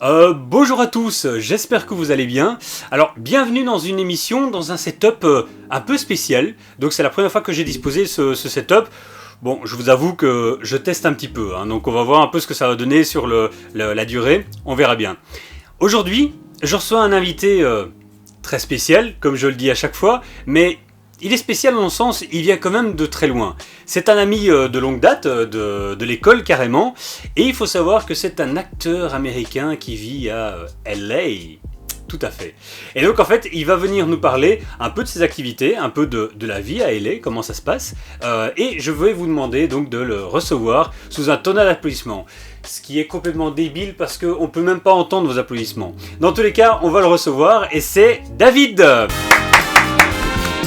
Bonjour à tous, j'espère que vous allez bien. Alors, bienvenue dans une émission, dans un setup un peu spécial. Donc c'est la première fois que j'ai disposé ce setup. Bon, je vous avoue que je teste un petit peu, hein, donc on va voir un peu ce que ça va donner sur la durée, on verra bien. Aujourd'hui, je reçois un invité très spécial, comme je le dis à chaque fois, mais il est spécial dans le sens, il vient quand même de très loin. C'est un ami de longue date, de l'école carrément, et il faut savoir que c'est un acteur américain qui vit à LA. Tout à fait. Et donc en fait, il va venir nous parler un peu de ses activités, un peu de la vie à LA, comment ça se passe, et je vais vous demander donc de le recevoir sous un tonnerre d'applaudissements. Ce qui est complètement débile parce qu'on ne peut même pas entendre vos applaudissements. Dans tous les cas, on va le recevoir et c'est David.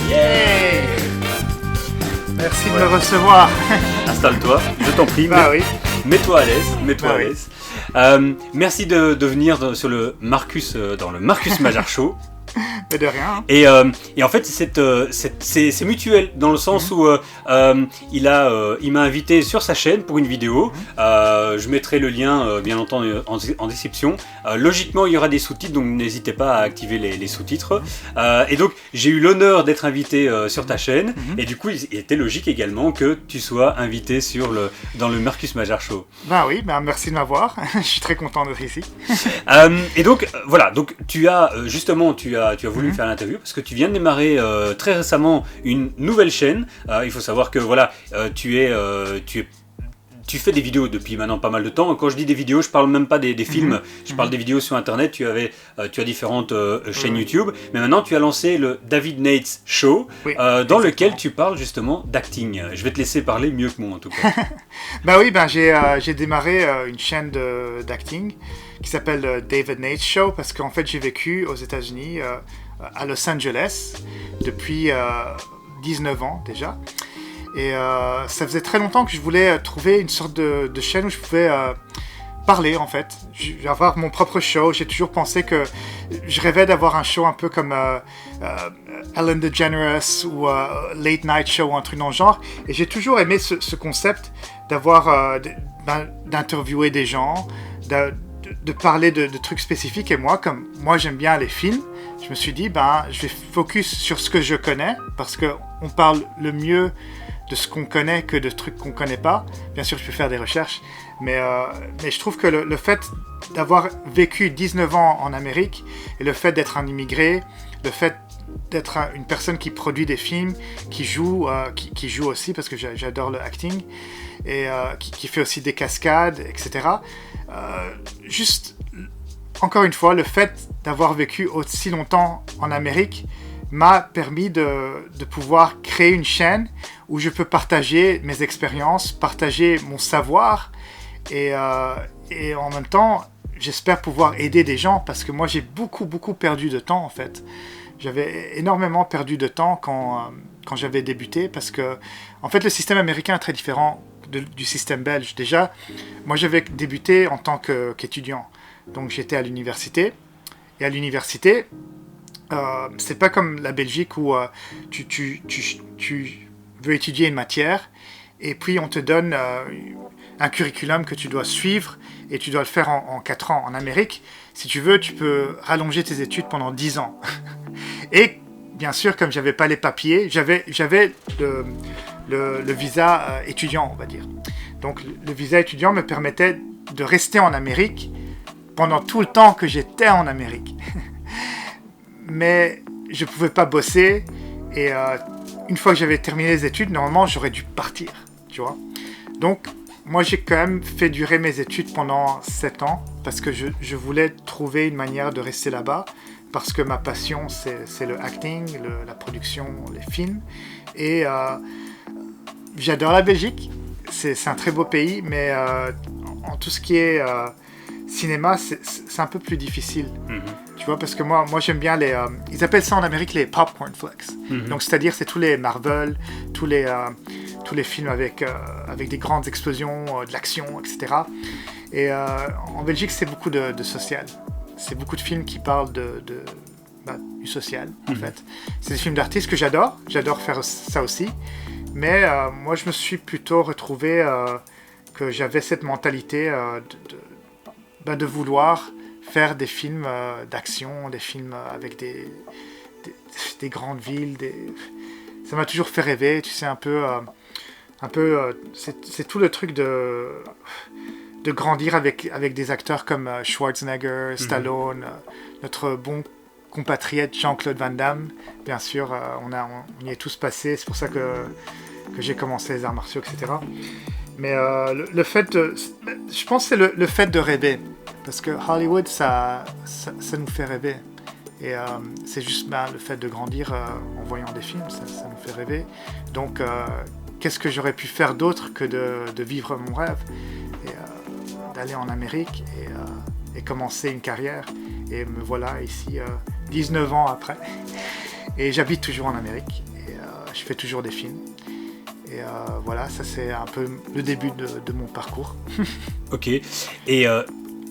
Yeah! Merci de me recevoir. Installe-toi, je t'en prie. Oui. Mets-toi à l'aise, merci de venir dans le Marcus Majar Show. Mais de rien. Et en fait, c'est mutuel, dans le sens où il m'a invité sur sa chaîne pour une vidéo. Je mettrai le lien, bien entendu, en description. Logiquement, il y aura des sous-titres, donc n'hésitez pas à activer les sous-titres. Et donc, j'ai eu l'honneur d'être invité sur ta chaîne. Et du coup, il était logique également que tu sois invité dans le Marcus Majar Show. Merci de m'avoir. Je suis très content d'être ici. Et donc, voilà. Donc, tu as voulu faire l'interview parce que tu viens de démarrer très récemment une nouvelle chaîne. Il faut savoir que voilà, tu fais des vidéos depuis maintenant pas mal de temps. Quand je dis des vidéos, je parle même pas des films. Je parle des vidéos sur Internet. Tu as différentes chaînes YouTube. Mais maintenant, tu as lancé le David Nates Show, dans lequel tu parles justement d'acting. Je vais te laisser parler mieux que moi en tout cas. J'ai démarré une chaîne d'acting qui s'appelle David Nates Show parce qu'en fait, j'ai vécu aux États-Unis, à Los Angeles, depuis 19 ans déjà. Et ça faisait très longtemps que je voulais trouver une sorte de chaîne où je pouvais parler en fait. Avoir mon propre show. J'ai toujours pensé que je rêvais d'avoir un show un peu comme Ellen DeGeneres ou Late Night Show ou un truc dans le genre. Et j'ai toujours aimé ce concept d'interviewer des gens, de parler de trucs spécifiques. Et moi j'aime bien les films, je me suis dit je vais focus sur ce que je connais parce qu'on parle le mieux de ce qu'on connaît que de trucs qu'on connaît pas. Bien sûr, je peux faire des recherches, mais je trouve que le fait d'avoir vécu 19 ans en Amérique et le fait d'être un immigré, le fait d'être une personne qui produit des films, qui joue aussi parce que j'adore le acting et qui fait aussi des cascades, etc. Juste, encore une fois, le fait d'avoir vécu aussi longtemps en Amérique m'a permis de pouvoir créer une chaîne où je peux partager mes expériences, partager mon savoir et en même temps, j'espère pouvoir aider des gens parce que moi, j'ai beaucoup perdu de temps en fait. J'avais énormément perdu de temps quand j'avais débuté parce que, en fait, le système américain est très différent du système belge. Déjà, moi, j'avais débuté en tant qu'étudiant. Donc, j'étais à l'université. Et à l'université, c'est pas comme la Belgique où tu veux étudier une matière et puis on te donne un curriculum que tu dois suivre et tu dois le faire en 4 ans. En Amérique, si tu veux, tu peux rallonger tes études pendant 10 ans. Et bien sûr, comme j'avais pas les papiers, j'avais le visa étudiant, on va dire. Donc le visa étudiant me permettait de rester en Amérique pendant tout le temps que j'étais en Amérique. Mais je pouvais pas bosser et une fois que j'avais terminé les études, normalement j'aurais dû partir, tu vois. Donc moi j'ai quand même fait durer mes études pendant 7 ans parce que je voulais trouver une manière de rester là-bas parce que ma passion c'est le acting, la production, les films et j'adore la Belgique, c'est un très beau pays mais en tout ce qui est cinéma c'est un peu plus difficile. Tu vois, parce que moi j'aime bien ils appellent ça en Amérique les popcorn flicks. Donc c'est-à-dire c'est tous les Marvel, tous les films avec des grandes explosions, de l'action, etc. Et en Belgique c'est beaucoup de social. C'est beaucoup de films qui parlent du social en fait. C'est des films d'artistes que j'adore faire ça aussi. Mais moi je me suis plutôt retrouvé que j'avais cette mentalité de vouloir faire des films d'action, des films avec des grandes villes. Ça m'a toujours fait rêver, tu sais, un peu c'est tout le truc de grandir avec des acteurs comme Schwarzenegger, Stallone, notre bon compatriote Jean-Claude Van Damme. Bien sûr, on y est tous passés, c'est pour ça que j'ai commencé les arts martiaux, etc. Mais le fait je pense que c'est le fait de rêver, parce que Hollywood, ça nous fait rêver. Et c'est juste le fait de grandir en voyant des films, ça nous fait rêver. Donc, qu'est-ce que j'aurais pu faire d'autre que de vivre mon rêve et d'aller en Amérique et commencer une carrière. Et me voilà ici 19 ans après. Et j'habite toujours en Amérique et je fais toujours des films. Et voilà, ça c'est un peu le début de mon parcours. Ok. Et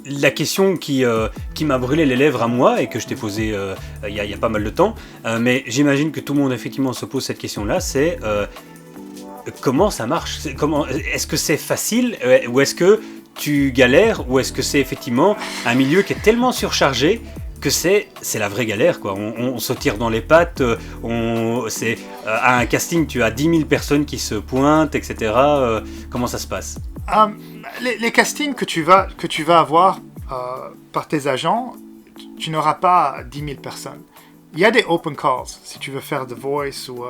la question qui m'a brûlé les lèvres à moi et que je t'ai posée il y a pas mal de temps, mais j'imagine que tout le monde effectivement se pose cette question-là, c'est comment ça marche ? Est-ce que c'est facile ou est-ce que tu galères ou est-ce que c'est effectivement un milieu qui est tellement surchargé que c'est la vraie galère, quoi. On se tire dans les pattes, à un casting tu as 10 000 personnes qui se pointent, etc. Comment ça se passe ? Les castings que tu vas avoir par tes agents, tu n'auras pas 10 000 personnes. Il y a des open calls, si tu veux faire The Voice ou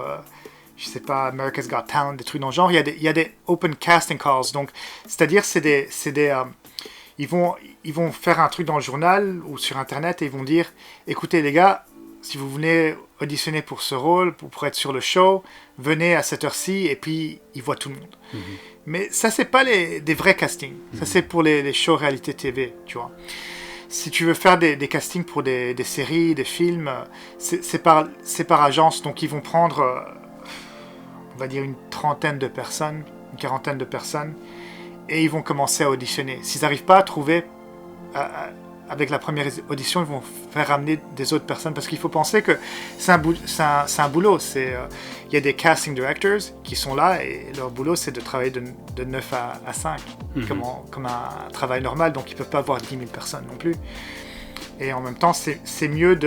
je sais pas, America's Got Talent, des trucs dans le genre, il y a des open casting calls. Donc, c'est-à-dire ils vont faire un truc dans le journal ou sur internet et ils vont dire, écoutez les gars, si vous venez auditionner pour ce rôle, pour être sur le show, venez à cette heure-ci, et puis ils voient tout le monde. Mm-hmm. Mais ça, c'est pas des vrais castings. Mm-hmm. Ça, c'est pour les shows réalité TV, tu vois. Si tu veux faire des castings pour des séries, des films, c'est par agence. Donc, ils vont prendre, on va dire, une trentaine de personnes, une quarantaine de personnes, et ils vont commencer à auditionner. S'ils n'arrivent pas à trouver, avec la première audition, ils vont faire ramener des autres personnes, parce qu'il faut penser que c'est un boulot. Il y a des casting directors qui sont là, et leur boulot, c'est de travailler de 9 à 5, comme un travail normal, donc ils ne peuvent pas avoir 10 000 personnes non plus. Et en même temps, c'est mieux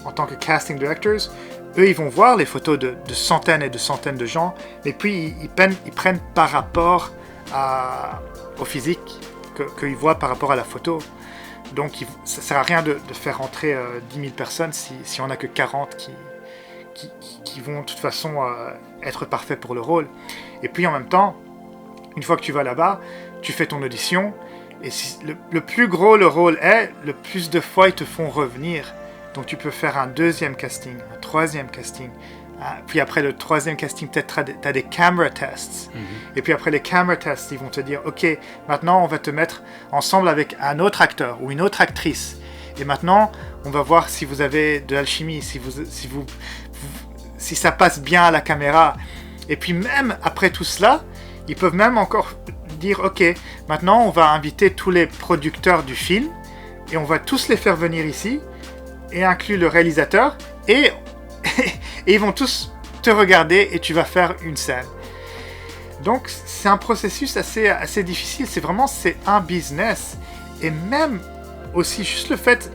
en tant que casting directors, eux, ils vont voir les photos de centaines et de centaines de gens, et puis ils prennent par rapport au physique qu'ils voient par rapport à la photo. Donc, ça ne sert à rien de faire rentrer 10 000 personnes si on n'a que 40 qui vont de toute façon être parfaits pour le rôle. Et puis, en même temps, une fois que tu vas là-bas, tu fais ton audition, et si le plus gros le rôle est, le plus de fois ils te font revenir. Donc, tu peux faire un deuxième casting, un troisième casting. Puis après le troisième casting, peut-être tu as des camera tests. Et puis après les camera tests, ils vont te dire, OK, maintenant on va te mettre ensemble avec un autre acteur ou une autre actrice. Et maintenant, on va voir si vous avez de l'alchimie, si ça passe bien à la caméra. Et puis même après tout cela, ils peuvent même encore dire, OK, maintenant on va inviter tous les producteurs du film et on va tous les faire venir ici, et inclure le réalisateur, et ils vont tous te regarder et tu vas faire une scène. Donc c'est un processus assez difficile, c'est un business. Et même aussi juste le fait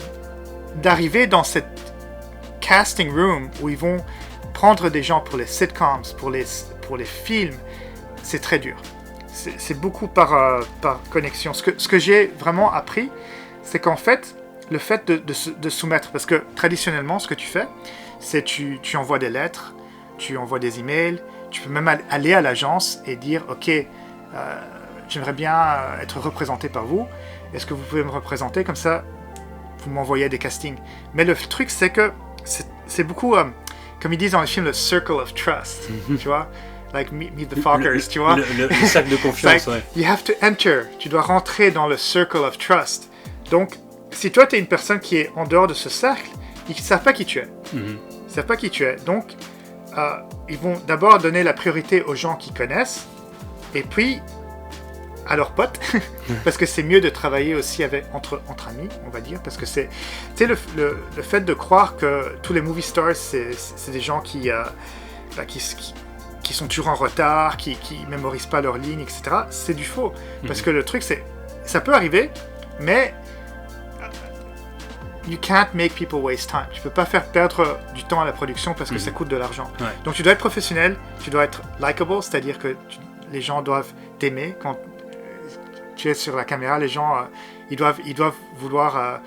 d'arriver dans cette casting room où ils vont prendre des gens pour les sitcoms, pour les films, c'est très dur. C'est beaucoup par connexion. Ce que j'ai vraiment appris, c'est qu'en fait, le fait de soumettre, parce que traditionnellement ce que tu fais, c'est tu envoies des lettres, tu envoies des emails, tu peux même aller à l'agence et dire, OK, j'aimerais bien être représenté par vous, est-ce que vous pouvez me représenter, comme ça vous m'envoyez des castings. Mais le truc, c'est que c'est beaucoup, comme ils disent dans le film, le circle of trust, tu vois, like Meet the Fockers, tu vois, le cercle de confiance. Like, you have to enter, tu dois rentrer dans le circle of trust. Donc si toi tu es une personne qui est en dehors de ce cercle, ils ne savent pas qui tu es. Ils ne savent pas qui tu es. Donc, ils vont d'abord donner la priorité aux gens qui connaissent, et puis à leurs potes, parce que c'est mieux de travailler aussi entre amis, on va dire, parce que c'est le fait de croire que tous les movie stars, c'est des gens qui sont toujours en retard, qui mémorisent pas leurs lignes, etc. C'est du faux. Parce que le truc, ça peut arriver, mais you can't make people waste time. Tu peux pas faire perdre du temps à la production parce que ça coûte de l'argent. Ouais. Donc tu dois être professionnel, tu dois être likable, c'est-à-dire que les gens doivent t'aimer quand tu es sur la caméra. Les gens, ils doivent vouloir,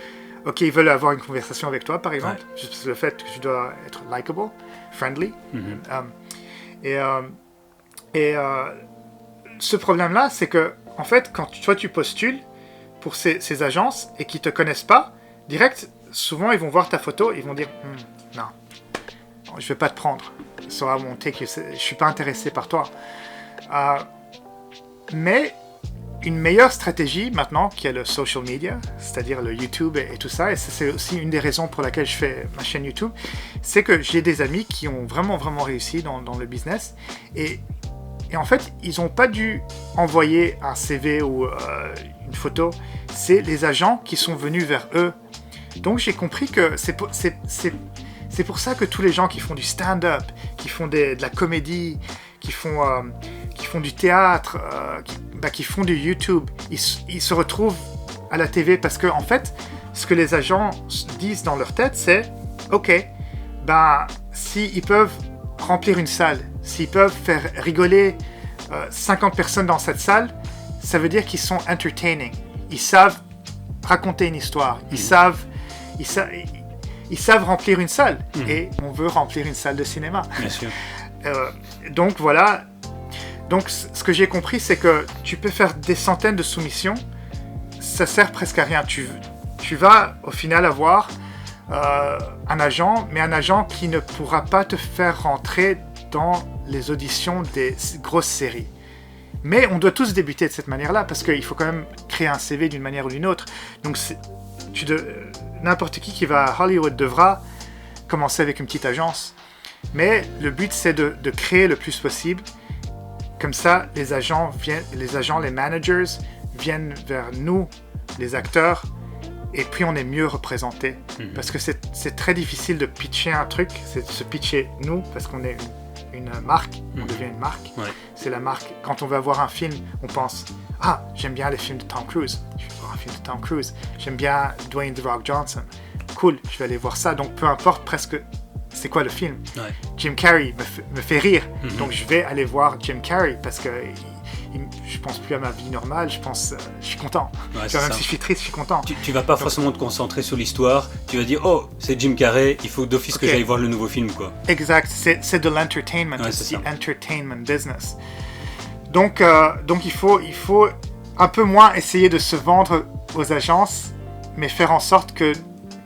ok, ils veulent avoir une conversation avec toi, par exemple. Ouais. Juste le fait que tu dois être likable, friendly. Ce problème-là, c'est que en fait, quand toi tu postules pour ces agences et qu'ils te connaissent pas, direct, souvent ils vont voir ta photo, ils vont dire non, je vais pas te prendre. So I won't take you. Je suis pas intéressé par toi. Mais une meilleure stratégie maintenant qu'il y a le social media, c'est-à-dire le YouTube et tout ça, et ça, c'est aussi une des raisons pour laquelle je fais ma chaîne YouTube, c'est que j'ai des amis qui ont vraiment réussi dans le business et en fait, ils n'ont pas dû envoyer un CV ou une photo. C'est les agents qui sont venus vers eux. Donc j'ai compris que c'est pour ça que tous les gens qui font du stand-up, qui font de la comédie, qui font du théâtre, qui font du YouTube, ils se retrouvent à la TV parce que en fait, ce que les agents disent dans leur tête, c'est ok, s'ils peuvent remplir une salle, s'ils peuvent faire rigoler 50 personnes dans cette salle, ça veut dire qu'ils sont entertaining. Ils savent raconter une histoire. Ils savent remplir une salle. Et on veut remplir une salle de cinéma. Bien sûr. Donc voilà. Donc ce que j'ai compris, c'est que tu peux faire des centaines de soumissions. Ça sert presque à rien. Tu vas au final avoir un agent, mais un agent qui ne pourra pas te faire rentrer dans les auditions des grosses séries. Mais on doit tous débuter de cette manière-là, parce qu'il faut quand même créer un CV d'une manière ou d'une autre. Donc n'importe qui va à Hollywood devra commencer avec une petite agence. Mais le but, c'est de créer le plus possible. Comme ça, les agents, les managers viennent vers nous, les acteurs, et puis on est mieux représenté. Parce que c'est très difficile de pitcher un truc, c'est de se pitcher nous, parce qu'on est une marque, on devient une marque. Ouais. C'est la marque. Quand on va voir un film, on pense « Ah, j'aime bien les films de Tom Cruise. Je vais voir un film de Tom Cruise. J'aime bien Dwayne The Rock Johnson. Cool, je vais aller voir ça. » Donc peu importe presque c'est quoi le film. Ouais. Jim Carrey me fait rire. Donc je vais aller voir Jim Carrey parce que je pense plus à ma vie normale, je suis content. Ouais, même si je suis triste, je suis content. Tu vas pas forcément te concentrer sur l'histoire, tu vas dire oh, c'est Jim Carrey, il faut d'office que j'aille voir le nouveau film quoi. Exact, c'est de l'entertainment, c'est entertainment business. Donc il faut un peu moins essayer de se vendre aux agences, mais faire en sorte que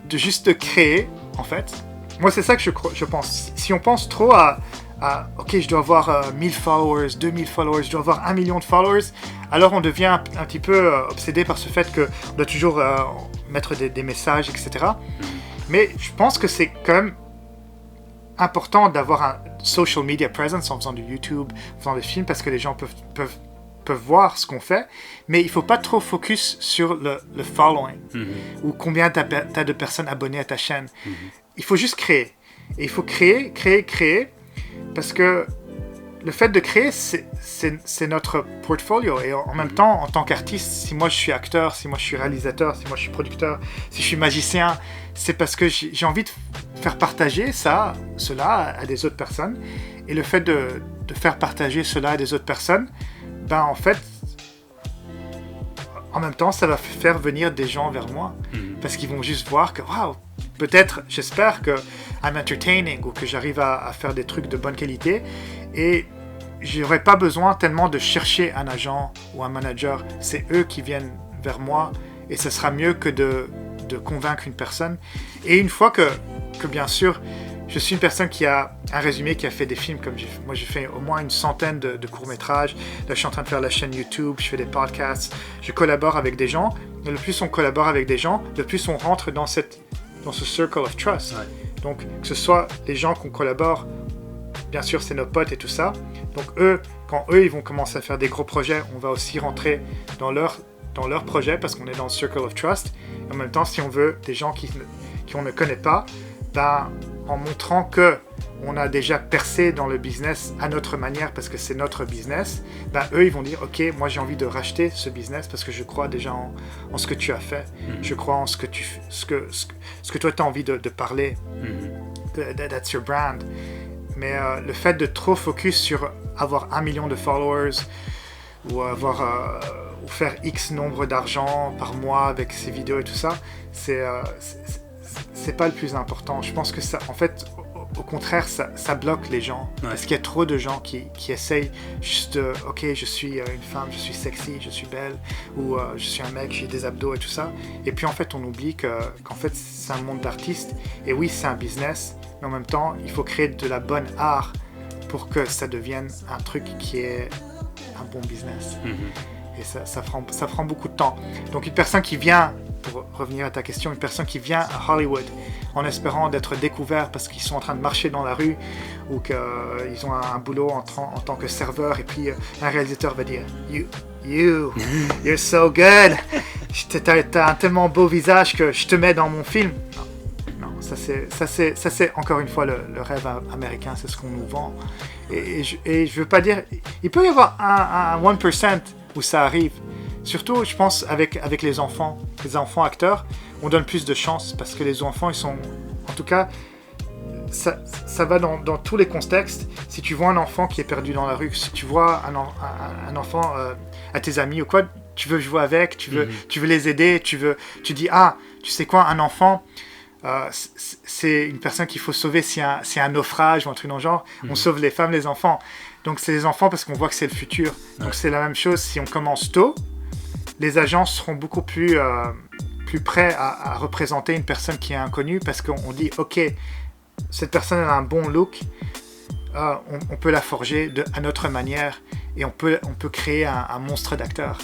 de créer en fait. Moi c'est ça que je pense. Si on pense trop à ok, je dois avoir 1000 followers, 2000 followers, je dois avoir 1 million de followers, alors on devient un petit peu obsédé par ce fait qu'on doit toujours mettre des messages, etc. Mais je pense que c'est quand même important d'avoir un social media presence en faisant du YouTube, en faisant des films, parce que les gens peuvent voir ce qu'on fait, mais il ne faut pas trop focus sur le following, ou combien tu as de personnes abonnées à ta chaîne. Il faut juste créer. Et il faut créer, parce que le fait de créer, c'est notre portfolio. Et en même temps, en tant qu'artiste, si moi je suis acteur, si moi je suis réalisateur, si moi je suis producteur, si je suis magicien, c'est parce que j'ai envie de faire partager cela à des autres personnes. Et le fait de faire partager cela à des autres personnes, en fait, en même temps, ça va faire venir des gens vers moi. Parce qu'ils vont juste voir que, waouh, peut-être, j'espère que I'm entertaining ou que j'arrive à faire des trucs de bonne qualité et j'aurais pas besoin tellement de chercher un agent ou un manager. C'est eux qui viennent vers moi et ce sera mieux que de convaincre une personne. Et une fois que bien sûr, je suis une personne qui a un résumé, qui a fait des films comme moi j'ai fait au moins une centaine de courts-métrages. Là, je suis en train de faire la chaîne YouTube, je fais des podcasts, je collabore avec des gens. Et le plus on collabore avec des gens, le plus on rentre dans ce circle of trust. Ouais. Donc, que ce soit les gens qu'on collabore, bien sûr, c'est nos potes et tout ça. Donc, quand ils vont commencer à faire des gros projets, on va aussi rentrer dans leur projet parce qu'on est dans le circle of trust. Et en même temps, si on veut des gens qu'on ne connaît pas, en montrant que on a déjà percé dans le business à notre manière parce que c'est notre business, eux ils vont dire ok, moi j'ai envie de racheter ce business parce que je crois déjà en ce que tu as fait, je crois en ce que toi tu as envie de parler, that's your brand. Mais le fait de trop focus sur avoir 1 million de followers ou ou faire X nombre d'argent par mois avec ses vidéos et tout ça, c'est pas le plus important. Je pense que ça, en fait, au contraire, ça bloque les gens. Parce qu'il y a trop de gens qui essayent juste de ok, je suis une femme, je suis sexy, je suis belle, ou je suis un mec, j'ai des abdos et tout ça. Et puis en fait, on oublie qu'en fait, c'est un monde d'artistes. Et oui, c'est un business, mais en même temps, il faut créer de la bonne art pour que ça devienne un truc qui est un bon business. Et ça prend beaucoup de temps. Donc une personne qui vient, pour revenir à ta question, une personne qui vient à Hollywood en espérant d'être découvert parce qu'ils sont en train de marcher dans la rue ou qu'ils ont un boulot en tant que serveur et puis un réalisateur va dire you're so good, t'as un tellement beau visage que je te mets dans mon film. Non, ça c'est encore une fois le rêve américain, c'est ce qu'on nous vend. Et je veux pas dire, il peut y avoir un 1% où ça arrive. Surtout, je pense, avec les enfants acteurs, on donne plus de chance parce que les enfants, ils sont... En tout cas, ça va dans tous les contextes. Si tu vois un enfant qui est perdu dans la rue, si tu vois un enfant à tes amis ou quoi, tu veux jouer avec, tu veux les aider, tu dis, tu sais quoi, un enfant... c'est une personne qu'il faut sauver si un naufrage ou un truc dans le genre. On sauve les femmes, les enfants. Donc c'est les enfants parce qu'on voit que c'est le futur. Donc c'est la même chose si on commence tôt. Les agents seront beaucoup plus prêts à représenter une personne qui est inconnue parce qu'on dit ok, cette personne a un bon look, on peut la forger à notre manière et on peut créer un monstre d'acteur.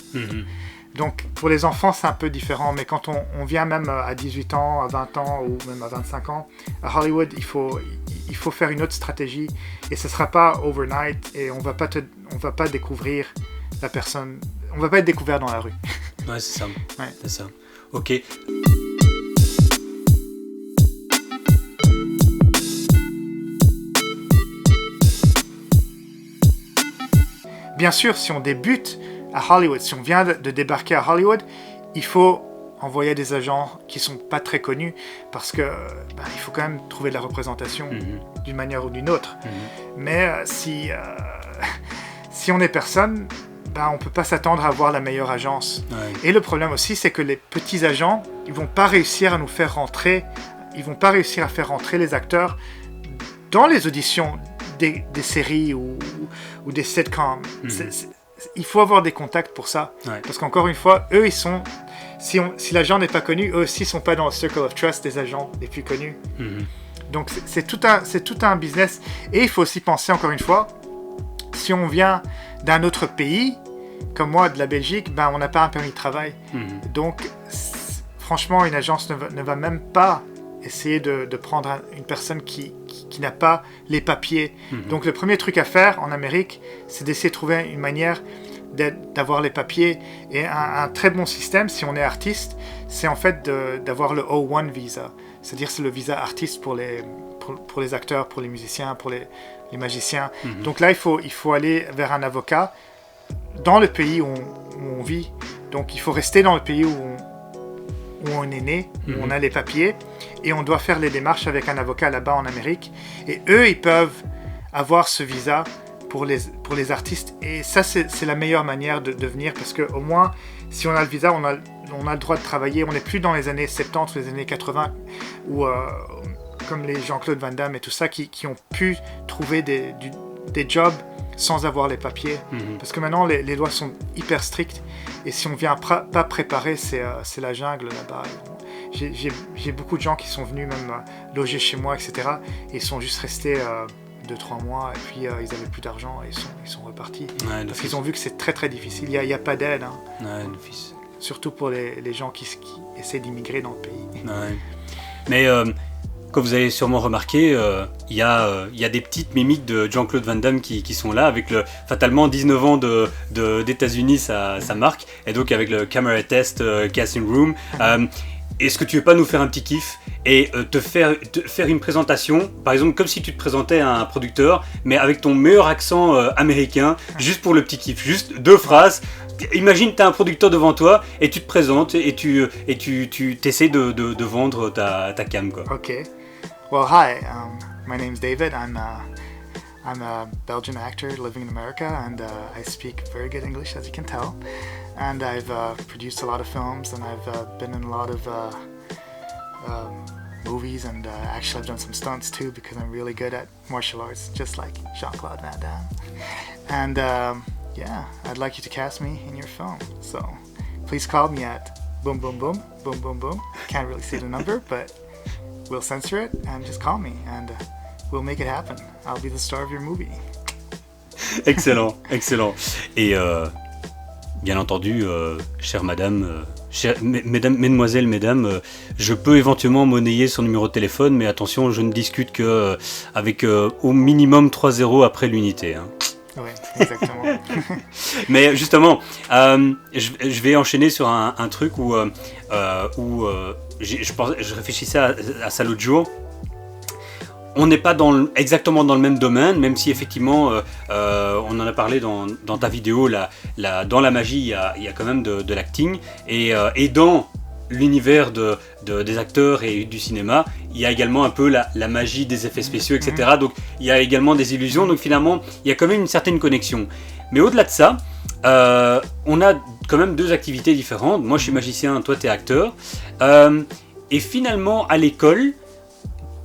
Donc pour les enfants c'est un peu différent, mais quand on vient même à 18 ans, à 20 ans ou même à 25 ans, à Hollywood il faut faire une autre stratégie et ce ne sera pas overnight et on va pas découvrir la personne, on va pas être découvert dans la rue. Ouais, c'est ça. Ouais. C'est ça. Ok. Bien sûr, si on débute à Hollywood, si on vient de débarquer à Hollywood, il faut envoyer des agents qui sont pas très connus parce que il faut quand même trouver de la représentation d'une manière ou d'une autre. Mais si on est personne, on peut pas s'attendre à avoir la meilleure agence. Ouais. Et le problème aussi, c'est que les petits agents, ils vont pas réussir à nous faire rentrer, ils vont pas réussir à faire rentrer les acteurs dans les auditions des séries ou des sitcoms. Il faut avoir des contacts pour ça. Ouais. Parce qu'encore une fois, eux, ils sont... Si l'agent n'est pas connu, eux aussi ne sont pas dans le circle of trust des agents les plus connus. Donc c'est tout un business. Et il faut aussi penser, encore une fois, si on vient d'un autre pays, comme moi, de la Belgique, on n'a pas un permis de travail. Donc, franchement, une agence ne va même pas essayer de prendre une personne qui n'a pas les papiers. Donc, le premier truc à faire en Amérique, c'est d'essayer de trouver une manière d'avoir les papiers. Et un très bon système, si on est artiste, c'est en fait d'avoir le O1 visa. C'est-à-dire c'est le visa artiste pour les acteurs, pour les musiciens, pour les magiciens. Donc là, il faut aller vers un avocat dans le pays où on vit. Donc il faut rester dans le pays où on est né, où on a les papiers, et on doit faire les démarches avec un avocat là-bas en Amérique. Et eux, ils peuvent avoir ce visa pour les artistes. Et ça, c'est la meilleure manière de venir, parce qu'au moins, si on a le visa, on a le droit de travailler. On n'est plus dans les années 70 ou les années 80, où, comme les Jean-Claude Van Damme et tout ça, qui ont pu trouver des jobs sans avoir les papiers. Parce que maintenant, les lois sont hyper strictes. Et si on vient pas préparer, c'est la jungle là-bas. J'ai beaucoup de gens qui sont venus même loger chez moi, etc. Et ils sont juste restés 2-3 mois, et puis ils n'avaient plus d'argent, et ils sont repartis. Ouais, parce qu'ils ont vu que c'est très très difficile. Il n'y a pas d'aide. Ouais, surtout pour les gens qui essaient d'immigrer dans le pays. Ouais. Mais comme vous avez sûrement remarqué, il y a des petites mimiques de Jean-Claude Van Damme qui sont là, avec fatalement 19 ans d'États-Unis, sa marque, et donc avec le camera test casting room. est-ce que tu veux pas nous faire un petit kiff et te faire une présentation, par exemple comme si tu te présentais à un producteur, mais avec ton meilleur accent américain, juste pour le petit kiff, juste 2 phrases. Imagine, tu as un producteur devant toi et tu te présentes et tu essaies de vendre ta cam, quoi. Okay. Well, hi. My name's David. I'm a Belgian actor living in America, and I speak very good English, as you can tell. And I've produced a lot of films, and I've been in a lot of movies, and actually I've done some stunts too, because I'm really good at martial arts, just like Jean-Claude Van Damme. And yeah, I'd like you to cast me in your film. So please call me at boom boom boom boom boom boom. Can't really see the number, but we'll censor it and just call me, and we'll make it happen. I'll be the star of your movie. Excellent, excellent. Et bien entendu, chère madame, mesdemoiselles, mesdames, je peux éventuellement monnayer son numéro de téléphone, mais attention, je ne discute que avec au minimum 3 zéros après l'unité. Hein. Oui, exactement. Mais justement, je vais enchaîner sur un truc où je réfléchissais à ça l'autre jour. On n'est pas exactement dans le même domaine, même si effectivement, on en a parlé dans ta vidéo, dans la magie, il y a quand même de l'acting, et dans l'univers des acteurs et du cinéma, il y a également un peu la magie des effets spéciaux, etc. Donc il y a également des illusions, donc finalement, il y a quand même une certaine connexion. Mais au-delà de ça, on a quand même 2 activités différentes. Moi, je suis magicien, toi, tu es acteur. Et finalement, à l'école,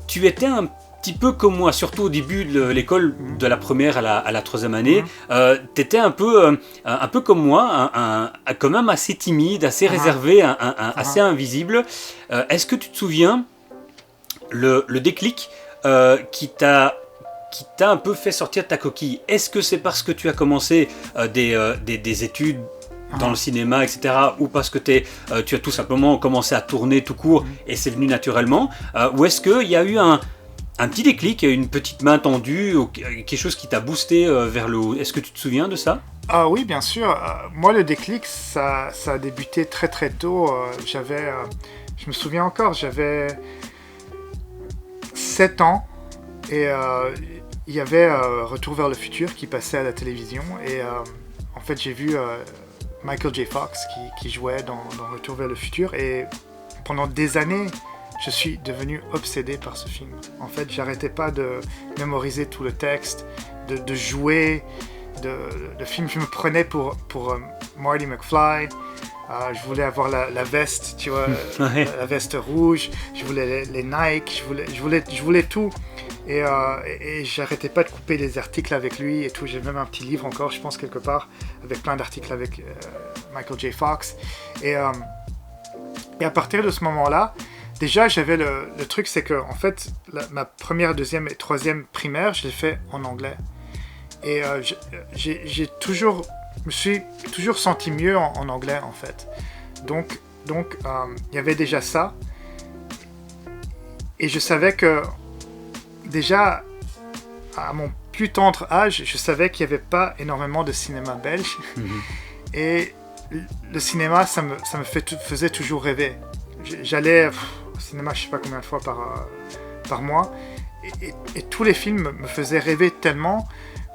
tu étais un petit peu comme moi, surtout au début de l'école, de la première à la 3e année. Tu étais un peu comme moi, quand même assez timide, assez réservé, assez invisible. Est-ce que tu te souviens le déclic qui t'a un peu fait sortir de ta coquille? Est-ce que c'est parce que tu as commencé des études dans le cinéma, etc., ou parce que tu as tout simplement commencé à tourner tout court et c'est venu naturellement, ou est-ce qu'il y a eu un petit déclic, une petite main tendue, ou quelque chose qui t'a boosté vers le haut? Est-ce que tu te souviens de ça? Ah oui, bien sûr. Moi, le déclic, ça a débuté très très tôt. Je me souviens encore, j'avais 7 ans et il y avait Retour vers le futur qui passait à la télévision, et en fait j'ai vu Michael J. Fox qui jouait dans Retour vers le futur, et pendant des années je suis devenu obsédé par ce film. En fait, j'arrêtais pas de mémoriser tout le texte, de jouer le film. Je me prenais pour Marty McFly. Je voulais avoir la veste, tu vois, la veste rouge. Je voulais les Nike. Je voulais tout. Et j'arrêtais pas de couper les articles avec lui et tout. J'ai même un petit livre encore, je pense, quelque part, avec plein d'articles avec Michael J. Fox. Et à partir de ce moment-là, déjà, j'avais le truc, c'est que en fait, ma première, deuxième et troisième primaire, je l'ai fait en anglais. Et je me suis toujours senti mieux en anglais, en fait. Donc, il y avait déjà ça. Et je savais que, déjà, à mon plus tendre âge, je savais qu'il n'y avait pas énormément de cinéma belge. Et le cinéma, ça me faisait toujours rêver. J'allais au cinéma, je ne sais pas combien de fois par mois. Et tous les films me faisaient rêver tellement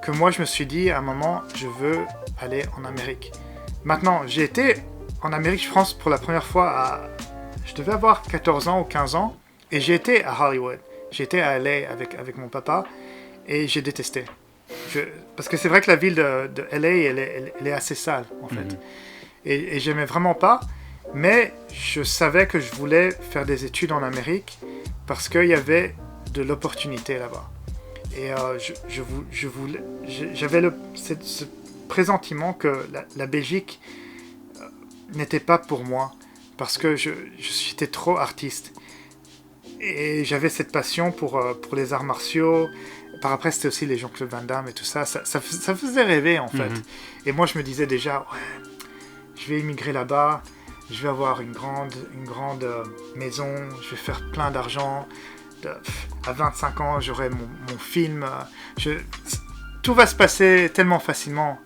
que moi, je me suis dit, à un moment, je veux aller en Amérique. Maintenant, j'ai été en Amérique, je pense, pour la première fois je devais avoir 14 ans ou 15 ans, et j'ai été à Hollywood. J'ai été à LA avec mon papa, et j'ai détesté. Parce que c'est vrai que la ville de LA, elle est assez sale, en fait. Et j'aimais vraiment pas, mais je savais que je voulais faire des études en Amérique, parce qu'il y avait de l'opportunité là-bas. Et j'avais ce pressentiment que la Belgique n'était pas pour moi, parce que j'étais trop artiste. Et j'avais cette passion pour les arts martiaux. Par après, c'était aussi les Jean-Claude Van Damme et tout ça. Ça faisait rêver, en fait. Et moi, je me disais déjà, ouais, je vais immigrer là-bas, je vais avoir une grande maison, je vais faire plein d'argent. À 25 ans, j'aurai mon film. Tout va se passer tellement facilement.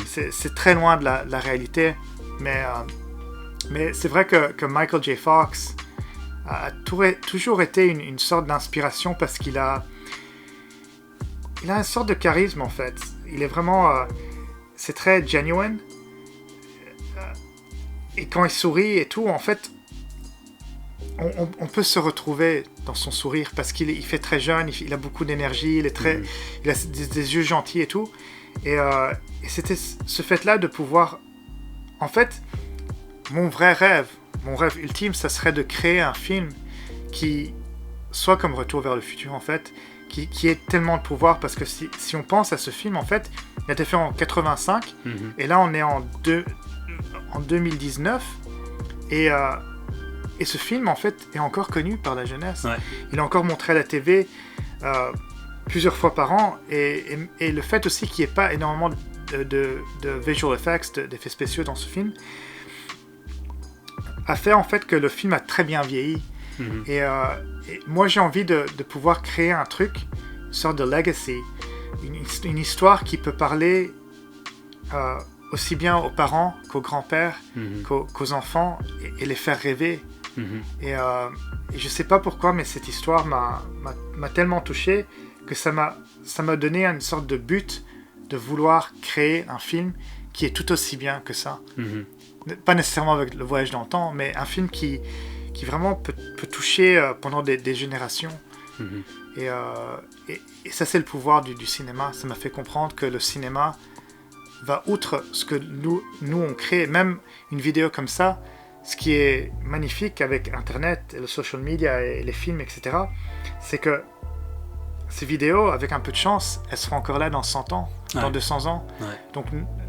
C'est très loin de la réalité. Mais c'est vrai que Michael J. Fox toujours été une sorte d'inspiration parce qu'il a une sorte de charisme en fait. Il est vraiment... c'est très genuine. Et quand il sourit et tout, en fait, on peut se retrouver dans son sourire parce qu'il fait très jeune, il a beaucoup d'énergie, il a des yeux gentils et tout. Et c'était ce fait-là de pouvoir... En fait, mon rêve ultime, ça serait de créer un film qui soit comme Retour vers le futur, en fait, qui ait tellement de pouvoir, parce que si on pense à ce film, en fait, il a été fait en 85, et là on est en 2019, et ce film, en fait, est encore connu par la jeunesse. Ouais. Il est encore montré à la TV plusieurs fois par an, et le fait aussi qu'il n'y ait pas énormément de visual effects, d'effets spéciaux dans ce film, a fait en fait que le film a très bien vieilli. Et moi j'ai envie de pouvoir créer un truc, une sorte de legacy, une histoire qui peut parler aussi bien aux parents qu'aux grands-pères, qu'aux enfants, et les faire rêver. Et je sais pas pourquoi, mais cette histoire m'a tellement touché que ça m'a donné une sorte de but de vouloir créer un film qui est tout aussi bien que ça. Pas nécessairement avec le voyage dans le temps, mais un film qui vraiment peut toucher pendant des générations. Et ça, c'est le pouvoir du cinéma. Ça m'a fait comprendre que le cinéma va outre ce que nous on crée. Même une vidéo comme ça, ce qui est magnifique avec Internet, et le social media et les films, etc., c'est que ces vidéos, avec un peu de chance, elles seront encore là dans 100 ans, dans 200 ans. Ouais. Donc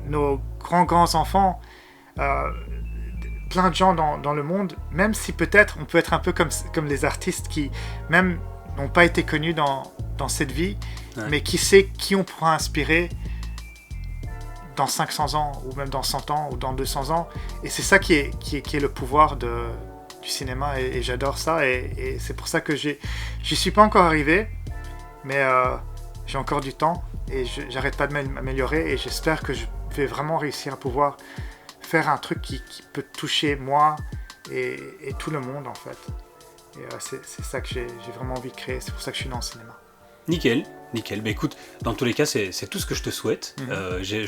nos grands-enfants, plein de gens dans le monde, même si peut-être on peut être un peu comme les artistes qui même n'ont pas été connus dans cette vie, mais qui sait qui on pourra inspirer dans 500 ans, ou même dans 100 ans, ou dans 200 ans. Et c'est ça qui est le pouvoir du cinéma, et j'adore ça, et c'est pour ça que j'y suis pas encore arrivé, mais j'ai encore du temps, et j'arrête pas de m'améliorer, et j'espère que je vais vraiment réussir à pouvoir faire un truc qui peut toucher moi et tout le monde, en fait. Et c'est ça que j'ai vraiment envie de créer. C'est pour ça que je suis dans le cinéma. Nickel. Bah écoute, dans tous les cas, c'est tout ce que je te souhaite. Je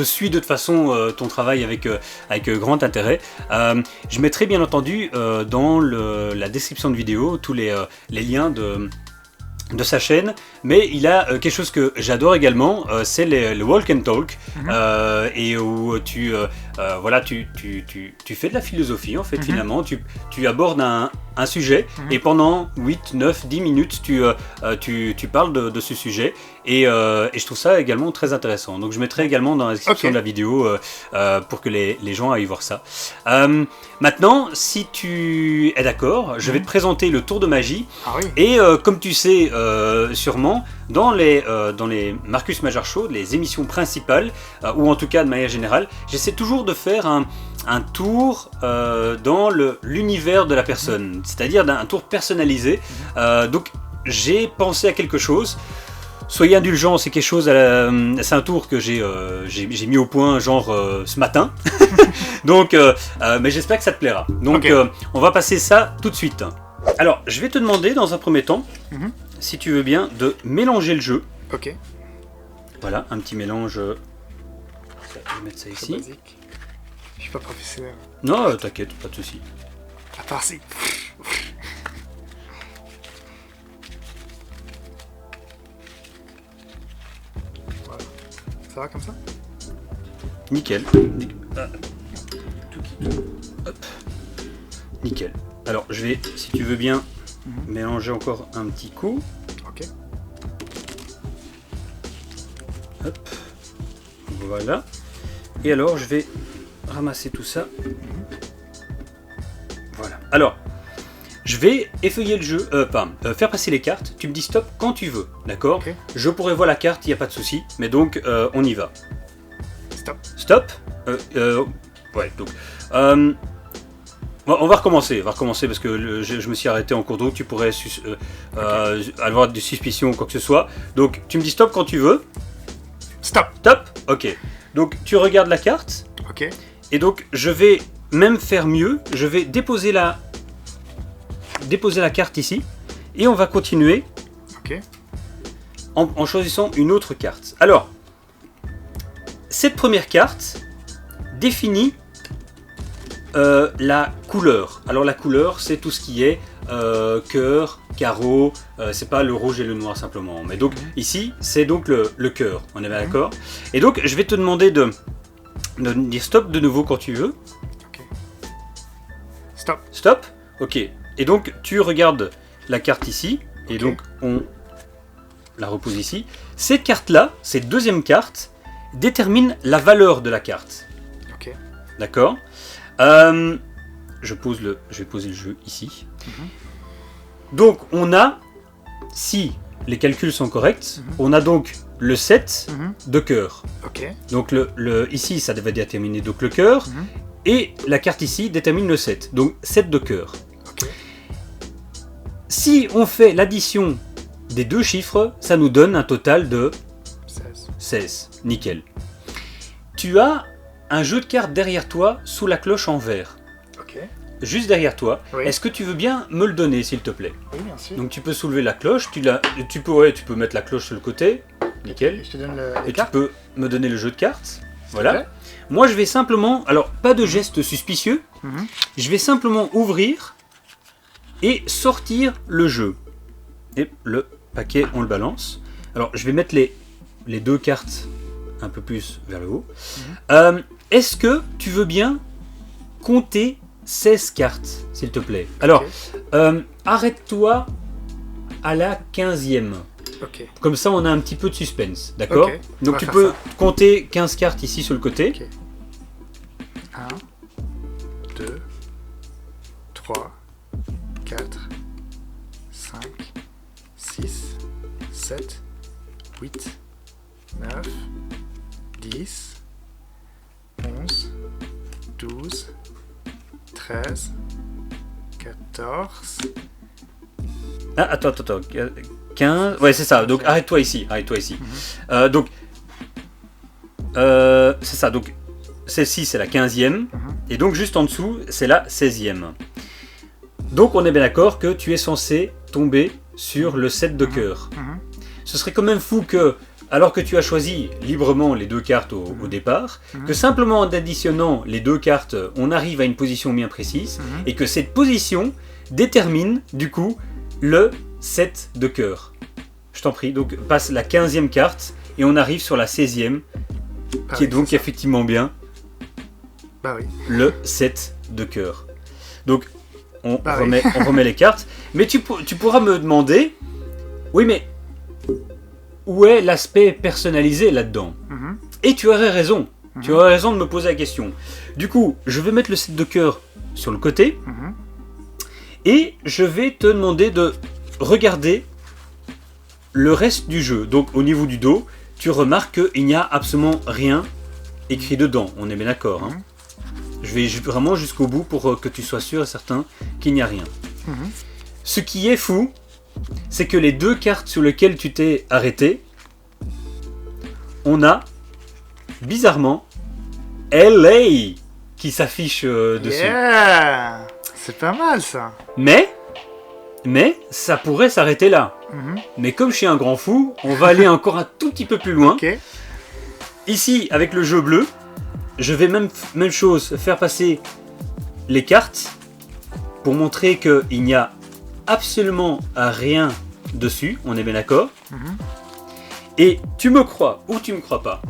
suis de toute façon ton travail avec grand intérêt. Je mettrai bien entendu dans la description de vidéo tous les liens de sa chaîne, mais il a quelque chose que j'adore également, c'est le walk and talk, et où tu fais de la philosophie en fait. Finalement tu abordes un sujet, et pendant 8, 9, 10 minutes tu parles de ce sujet, et je trouve ça également très intéressant. Donc je mettrai également dans la description de la vidéo pour que les gens aillent voir ça. Maintenant, si tu es d'accord, je vais te présenter le tour de magie. Et comme tu sais sûrement, dans les Marcus Major Show, les émissions principales, ou en tout cas de manière générale, j'essaie toujours de faire un tour dans l'univers de la personne, c'est-à-dire un tour personnalisé. Donc j'ai pensé à quelque chose. Soyez indulgents, c'est quelque chose, c'est un tour que j'ai mis au point genre ce matin. Donc, mais j'espère que ça te plaira. Donc on va passer ça tout de suite. Alors, je vais te demander dans un premier temps, si tu veux bien, de mélanger le jeu. Ok. Voilà, un petit mélange. Je vais mettre ça ici. Basique. Je suis pas professionnel. Non, t'inquiète, pas de souci. À part si. Voilà. Ça va comme ça? Nickel. Hop. Nickel. Alors, je vais, si tu veux bien, mélanger encore un petit coup. Ok. Hop. Voilà. Et alors, je vais ramasser tout ça. Voilà. Alors, je vais effeuiller le jeu, faire passer les cartes. Tu me dis stop quand tu veux, d'accord? Je pourrais voir la carte, il n'y a pas de souci. Mais donc, on y va. Stop. Stop. Ouais, donc... on va recommencer parce que je me suis arrêté en cours d'eau. Tu pourrais avoir des suspicions ou quoi que ce soit. Donc, tu me dis stop quand tu veux. Stop. Stop. Ok. Donc, tu regardes la carte. Ok. Et donc, je vais même faire mieux. Je vais déposer la déposer la carte ici. Et on va continuer Ok. en choisissant une autre carte. Alors, cette première carte définit la couleur. Alors la couleur, c'est tout ce qui est cœur, carreau, c'est pas le rouge et le noir simplement. Mais donc ici, c'est donc le cœur, on est bien d'accord. Et donc, je vais te demander de dire stop de nouveau quand tu veux. Ok. Stop. Stop. Ok. Et donc, tu regardes la carte ici, et Ok. donc on la repose ici. Cette carte-là, cette deuxième carte, détermine la valeur de la carte. Ok. D'accord. Je vais poser le jeu ici. Donc, on a, si les calculs sont corrects, on a donc le 7 de cœur. Ok. Donc, ici, ça devait déterminer donc le cœur, et la carte ici détermine le 7. Donc, 7 de cœur. Ok. Si on fait l'addition des deux chiffres, ça nous donne un total de 16. 16. Nickel. Tu as un jeu de cartes derrière toi sous la cloche en vert. Ok. Juste derrière toi. Oui. Est-ce que tu veux bien me le donner, s'il te plaît? Oui, bien sûr. Donc tu peux soulever la cloche, tu peux mettre la cloche sur le côté. Nickel. Je te donne les Et tu cartes. peux me donner le jeu de cartes. s'il te Voilà. plaît. Moi, je vais simplement... Alors, pas de geste suspicieux. Mhm. Je vais simplement ouvrir et sortir le jeu. Et le paquet, on le balance. Alors, je vais mettre les deux cartes un peu plus vers le haut. Est-ce que tu veux bien compter 16 cartes, s'il te plaît? Alors, arrête-toi à la 15e. Ok. Comme ça, on a un petit peu de suspense, d'accord? Ok, on Donc va tu faire peux ça. compter 15 cartes ici sur le côté. Ok. 1, 2, 3, 4, 5, 6, 7, 8, 9, 10, 11, 12, 13, 14. Ah, attends. 15. Ouais, c'est ça. Donc arrête-toi ici. Donc, c'est ça. Donc, celle-ci, c'est la 15e. Et donc, juste en dessous, c'est la 16e. Donc, on est bien d'accord que tu es censé tomber sur le 7 de cœur. Ce serait quand même fou que, alors que tu as choisi librement les deux cartes au départ, que simplement en additionnant les deux cartes, on arrive à une position bien précise, et que cette position détermine, du coup, le 7 de cœur. Je t'en prie, donc passe la 15e carte, et on arrive sur la 16e, qui est donc effectivement bien Bah oui. le 7 de cœur. Donc, on Bah oui. remet les cartes, mais tu pourras me demander, oui mais, où est l'aspect personnalisé là-dedans? Et tu aurais raison. Tu aurais raison de me poser la question. Du coup, je vais mettre le 7 de cœur sur le côté. Et je vais te demander de regarder le reste du jeu. Donc au niveau du dos, tu remarques qu'il n'y a absolument rien écrit dedans. On est bien d'accord. Hein. Je vais vraiment jusqu'au bout pour que tu sois sûr et certain qu'il n'y a rien. Ce qui est fou, c'est que les deux cartes sur lesquelles tu t'es arrêté, on a bizarrement LA qui s'affiche dessus. Yeah! C'est pas mal ça. Mais ça pourrait s'arrêter là. Mais comme je suis un grand fou, on va aller encore un tout petit peu plus loin. Ok. Ici, avec le jeu bleu, je vais même chose, faire passer les cartes pour montrer qu'il n'y a absolument rien dessus. On est bien d'accord. Et tu me crois ou tu me crois pas.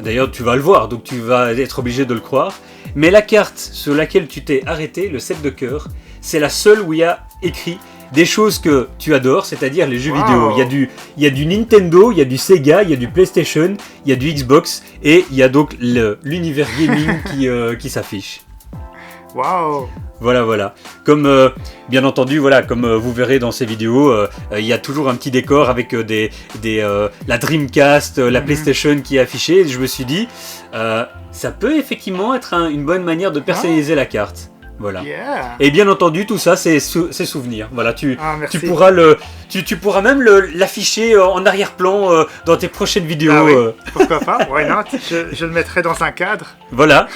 D'ailleurs, tu vas le voir, donc tu vas être obligé de le croire. Mais la carte sur laquelle tu t'es arrêté, le 7 de cœur, c'est la seule où il y a écrit des choses que tu adores, c'est-à-dire les jeux vidéo. Il y a du Nintendo, il y a du Sega, il y a du PlayStation, il y a du Xbox, et il y a donc l'univers gaming qui s'affiche. Waouh! Voilà. Comme bien entendu, comme vous verrez dans ces vidéos, il y a toujours un petit décor avec la Dreamcast, la PlayStation qui est affichée. Je me suis dit, ça peut effectivement être une bonne manière de personnaliser la carte. Voilà. Yeah. Et bien entendu, tout ça, c'est souvenirs. Voilà, tu pourras même l'afficher en arrière-plan dans tes prochaines vidéos. Ah oui. Pourquoi pas? Why not? Je le mettrai dans un cadre. Voilà.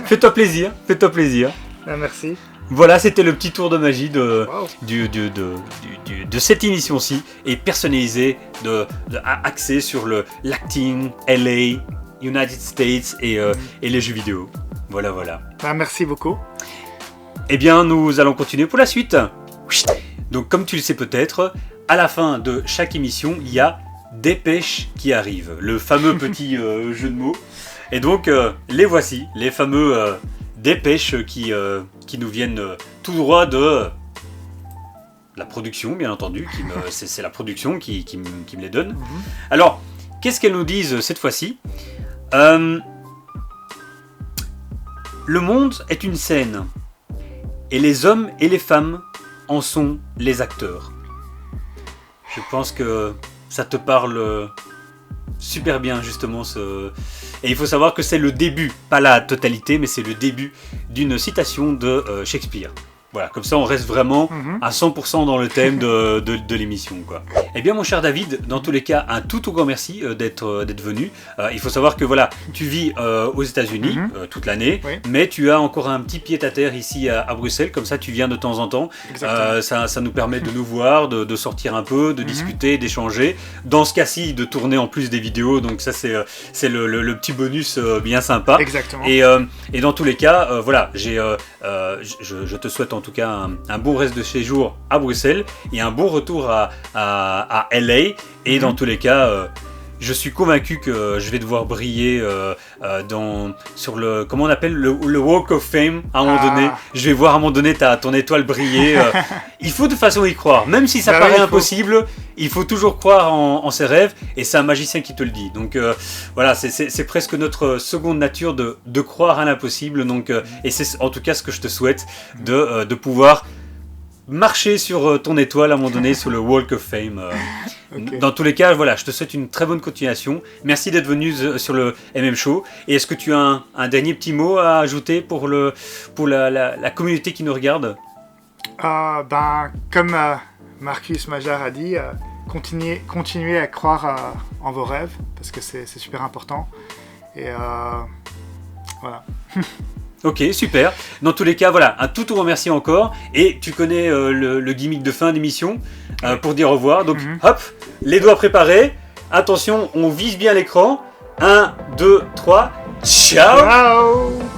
Fais-toi plaisir. Ah, merci. Voilà, c'était le petit tour de magie de, Wow. de cette émission-ci, et personnalisé, axé sur l'acting, LA, United States et les jeux vidéo. Voilà. Ben, merci beaucoup. Eh bien, nous allons continuer pour la suite. Donc, comme tu le sais peut-être, à la fin de chaque émission, il y a des pêches qui arrivent. Le fameux petit jeu de mots. Et donc, les voici, les fameux des pêches qui nous viennent tout droit de la production, bien entendu. C'est la production qui me les donne. Alors, qu'est-ce qu'elles nous disent cette fois-ci ? Le monde est une scène, et les hommes et les femmes en sont les acteurs. Je pense que ça te parle super bien, justement. Et il faut savoir que c'est le début, pas la totalité, mais c'est le début d'une citation de Shakespeare. Voilà, comme ça on reste vraiment à 100% dans le thème de l'émission, quoi. Eh bien mon cher David, dans tous les cas, un tout grand merci d'être venu. Il faut savoir que voilà, tu vis aux États-Unis toute l'année, Oui. mais tu as encore un petit pied-à-terre ici à Bruxelles, comme ça tu viens de temps en temps. Exactement. Ça nous permet de nous voir, de sortir un peu, de discuter, d'échanger. Dans ce cas-ci, de tourner en plus des vidéos, donc ça c'est le petit bonus bien sympa. Exactement. Et dans tous les cas, voilà, je te souhaite en tout cas un bon reste de séjour à Bruxelles et un bon retour à LA. Et dans tous les cas, je suis convaincu que je vais devoir briller sur le, comment on appelle, le Walk of Fame à un moment donné. Je vais voir à un moment donné ton étoile briller. Il faut de toute façon y croire, même si ça paraît impossible. Il faut toujours croire en ses rêves, et c'est un magicien qui te le dit. Donc voilà, c'est presque notre seconde nature de croire à l'impossible. Donc, et c'est en tout cas ce que je te souhaite, de pouvoir marcher sur ton étoile à un moment donné sur le Walk of Fame. Okay. Dans tous les cas, voilà, je te souhaite une très bonne continuation. Merci d'être venu sur le MM Show. Et est-ce que tu as un dernier petit mot à ajouter pour la communauté qui nous regarde ? Comme Marcus Majar a dit, continuez à croire en vos rêves, parce que c'est super important. Et voilà. Ok, super. Dans tous les cas, voilà, un tout remercie encore. Et tu connais le gimmick de fin d'émission pour dire au revoir. Donc, hop, les doigts préparés. Attention, on vise bien l'écran. 1, 2, 3. Ciao. Ciao.